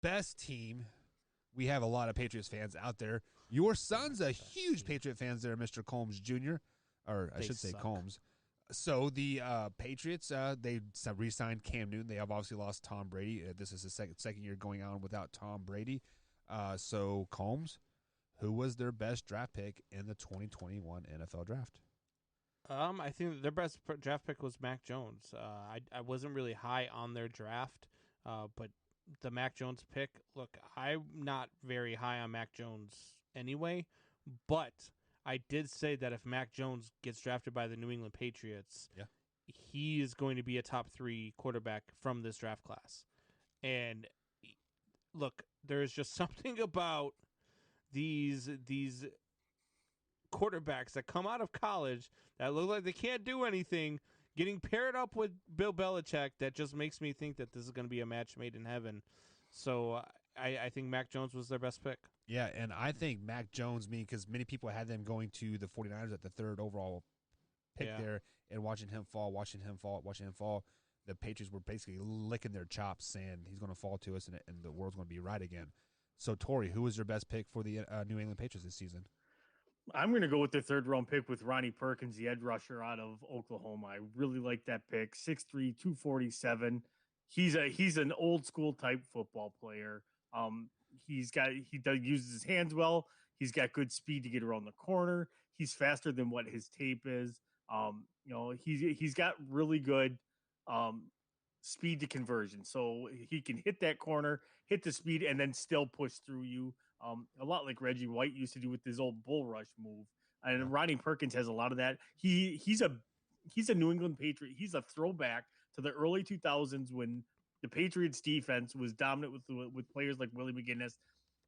best team. We have a lot of Patriots fans out there. Your son's a huge Patriot fan there, Mr. Combs Jr., or I should say Combs. So the Patriots, they re-signed Cam Newton. They have obviously lost Tom Brady. This is the second year going on without Tom Brady. So Combs, who was their best draft pick in the 2021 NFL Draft? I think their best draft pick was Mac Jones. I wasn't really high on their draft, but the Mac Jones pick, look, I'm not very high on Mac Jones anyway, but I did say that if Mac Jones gets drafted by the New England Patriots, he is going to be a top 3 quarterback from this draft class. And look, there's just something about these quarterbacks that come out of college that look like they can't do anything, getting paired up with Bill Belichick, that just makes me think that this is going to be a match made in heaven. So I think Mac Jones was their best pick. Yeah, and I think Mac Jones, because many people had them going to the 49ers at the 3rd overall pick there, and watching him fall, the Patriots were basically licking their chops, saying he's going to fall to us, and the world's going to be right again. So, Tori, who was your best pick for the New England Patriots this season? I'm going to go with the 3rd-round pick with Ronnie Perkins, the edge rusher out of Oklahoma. I really like that pick. 6'3", 247. He's an old school type football player. He uses his hands well. He's got good speed to get around the corner. He's faster than what his tape is. He's got really good speed to conversion, so he can hit that corner, hit the speed, and then still push through you. A lot like Reggie White used to do with his old bull rush move. And Ronnie Perkins has a lot of that. He's a New England Patriot. He's a throwback to the early 2000s when the Patriots defense was dominant with players like Willie McGinnis,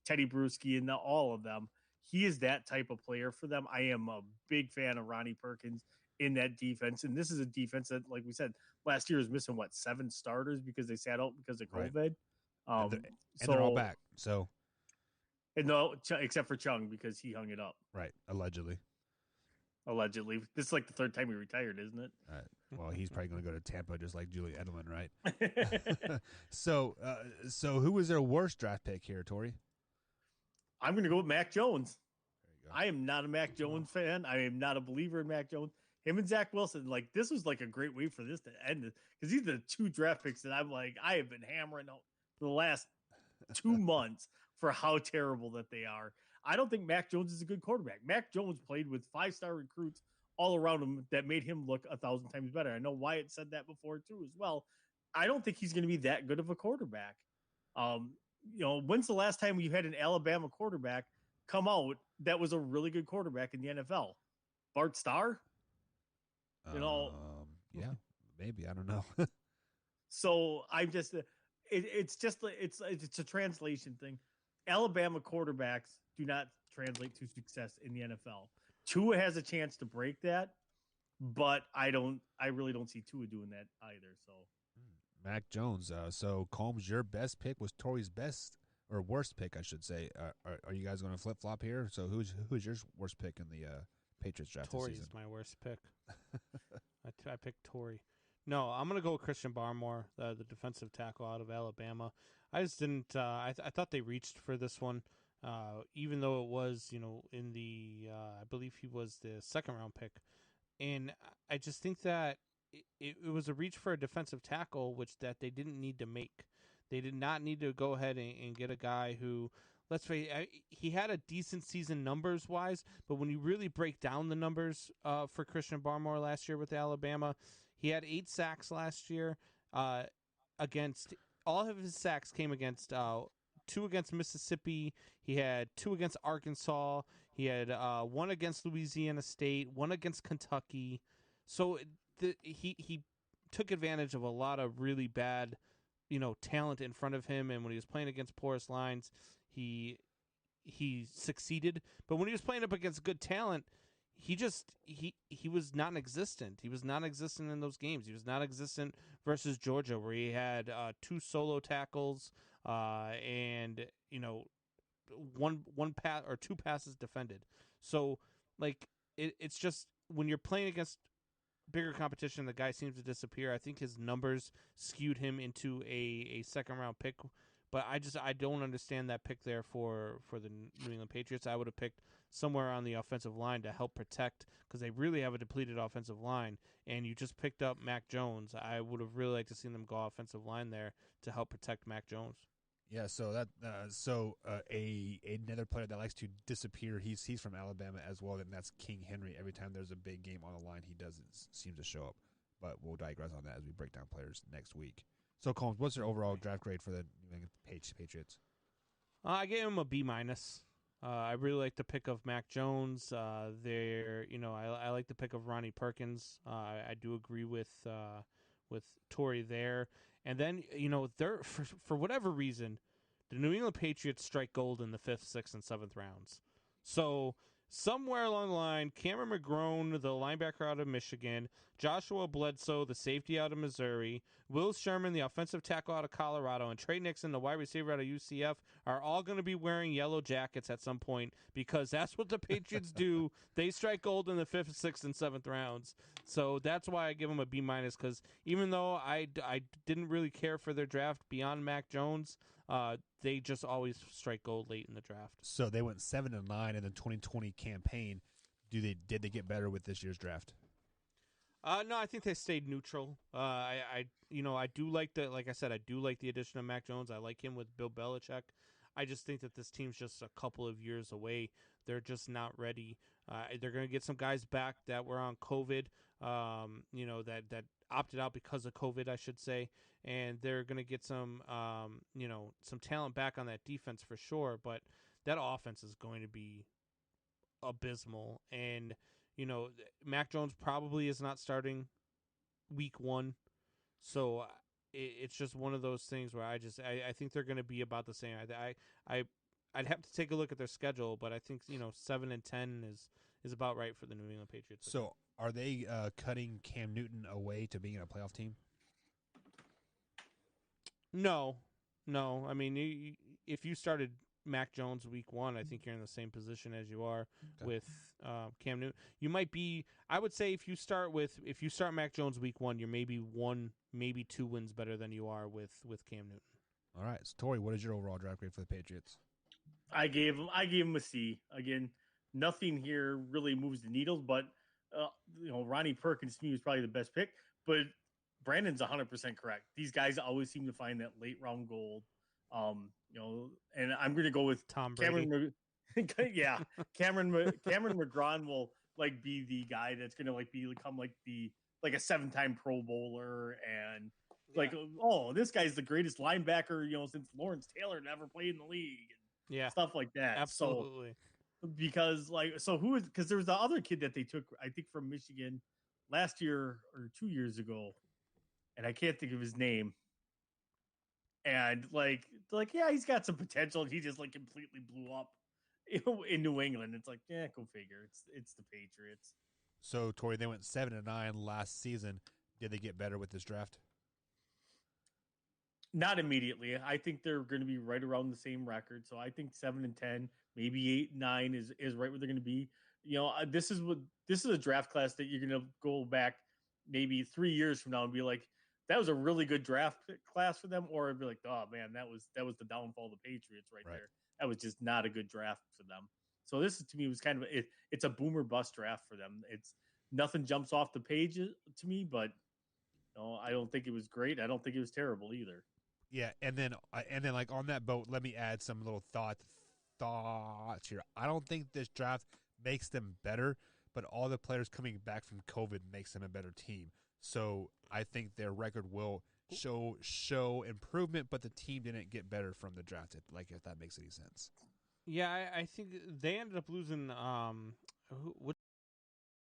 Teddy Bruschi, and all of them. He is that type of player for them. I am a big fan of Ronnie Perkins in that defense. And this is a defense that, like we said, last year was missing 7 starters because they sat out because of COVID. Right. And they're all back. So, and no, except for Chung because he hung it up. Right, allegedly. This is like the 3rd time he retired, isn't it? Well, he's probably going to go to Tampa just like Julian Edelman, right? So who was their worst draft pick here, Tori? I'm going to go with Mac Jones. There you go. I am not a Mac Jones fan. I am not a believer in Mac Jones. Him and Zach Wilson, this was a great way for this to end, because these are the 2 draft picks that I'm I have been hammering out for the last 2 months for how terrible that they are. I don't think Mac Jones is a good quarterback. Mac Jones played with 5-star recruits all around him that made him look 1,000 times better. I know Wyatt said that before too as well. I don't think he's going to be that good of a quarterback. When's the last time you had an Alabama quarterback come out that was a really good quarterback in the NFL? Bart Starr? Yeah, maybe. I don't know. So I'm just, it's a translation thing. Alabama quarterbacks do not translate to success in the NFL. Tua has a chance to break that, but I really don't see Tua doing that either. So Mac Jones. So Combs, your best pick was Tori's best or worst pick, I should say. Are you guys going to flip flop here? So who's your worst pick in the Patriots draft? Tori's my worst pick. I picked Tori. No, I'm going to go with Christian Barmore, the defensive tackle out of Alabama. I just didn't. I thought they reached for this one, even though it was, in the I believe he was the 2nd round pick, and I just think that it was a reach for a defensive tackle, which that they didn't need to make. They did not need to go ahead and get a guy who, let's face it, he had a decent season numbers wise, but when you really break down the numbers for Christian Barmore last year with Alabama, he had 8 sacks last year. Against all of his sacks came against 2 against Mississippi. He had 2 against Arkansas. He had 1 against Louisiana State, 1 against Kentucky. So he took advantage of a lot of really bad, talent in front of him. And when he was playing against porous lines, he succeeded. But when he was playing up against good talent, he was non-existent. He was non-existent in those games. He was non-existent versus Georgia, where he had 2 solo tackles and one pass or 2 passes defended. So it's just when you're playing against bigger competition, the guy seems to disappear. I think his numbers skewed him into a 2nd round pick But I don't understand that pick there for the New England Patriots. I would have picked somewhere on the offensive line to help protect, because they really have a depleted offensive line, and you just picked up Mac Jones. I would have really liked to see them go offensive line there to help protect Mac Jones. Yeah, so that another player that likes to disappear. He's from Alabama as well, and that's King Henry. Every time there's a big game on the line, he doesn't seem to show up. But we'll digress on that as we break down players next week. So, Combs, what's your overall draft grade for the New England Patriots? I gave him a B-. I really like the pick of Mac Jones. I like the pick of Ronnie Perkins. I do agree with Torrey there. And then, for whatever reason, the New England Patriots strike gold in the 5th, 6th, and 7th rounds. So somewhere along the line, Cameron McGrone, the linebacker out of Michigan, Joshua Bledsoe, the safety out of Missouri, Will Sherman, the offensive tackle out of Colorado, and Trey Nixon, the wide receiver out of UCF, are all going to be wearing yellow jackets at some point, because that's what the Patriots do. They strike gold in the 5th, 6th, and 7th rounds. So that's why I give them a B-, because even though I didn't really care for their draft beyond Mac Jones, they just always strike gold late in the draft. So they went 7-9 in the 2020 campaign. Did they get better with this year's draft? No, I think they stayed neutral. I do like like I said, I do like the addition of Mac Jones. I like him with Bill Belichick. I just think that this team's just a couple of years away. They're just not ready. They're going to get some guys back that were on COVID, that opted out because of COVID, I should say. And they're going to get some talent back on that defense for sure. But that offense is going to be abysmal. And, Mac Jones probably is not starting week 1. So it's just one of those things where I think they're going to be about the same. I'd have to take a look at their schedule, but I think 7-10 is about right for the New England Patriots. So are they cutting Cam Newton away to being a playoff team? No. I mean, if you started Mac Jones week 1, I think you're in the same position as you are with Cam Newton. You might be. I would say if you start Mac Jones week 1, you're maybe 1, maybe 2 wins better than you are with Cam Newton. All right, so Tori, what is your overall draft grade for the Patriots? I gave him a C. Again, nothing here really moves the needles, but Ronnie Perkins to me was probably the best pick. But Brandon's 100% correct. These guys always seem to find that late round gold. And I'm going to go with Tom Brady. Yeah, Cameron McGrone will be the guy that's going to become a 7-time Pro Bowler, and this guy's the greatest linebacker since Lawrence Taylor never played in the league. Yeah, stuff like that. Absolutely. So, because there was the other kid that they took, I think, from Michigan last year or 2 years ago, and I can't think of his name. And yeah, he's got some potential. He just completely blew up in New England. It's go figure. It's the Patriots. So Tori, they went 7-9 last season. Did they get better with this draft? Not immediately. I think they're going to be right around the same record. So I think 7-10, maybe 8-9 is right where they're going to be. This is a draft class that you're going to go back maybe 3 years from now and be like, that was a really good draft class for them, or it'd be like, oh man, that was the downfall of the Patriots right there. That was just not a good draft for them. So this to me was kind of it's a boomer bust draft for them. It's nothing jumps off the page to me, but I don't think it was great. I don't think it was terrible either. Yeah, and then on that boat, let me add some little thoughts here. I don't think this draft makes them better, but all the players coming back from COVID makes them a better team. So I think their record will show improvement, but the team didn't get better from the draft. If that makes any sense. Yeah, I think they ended up losing. Which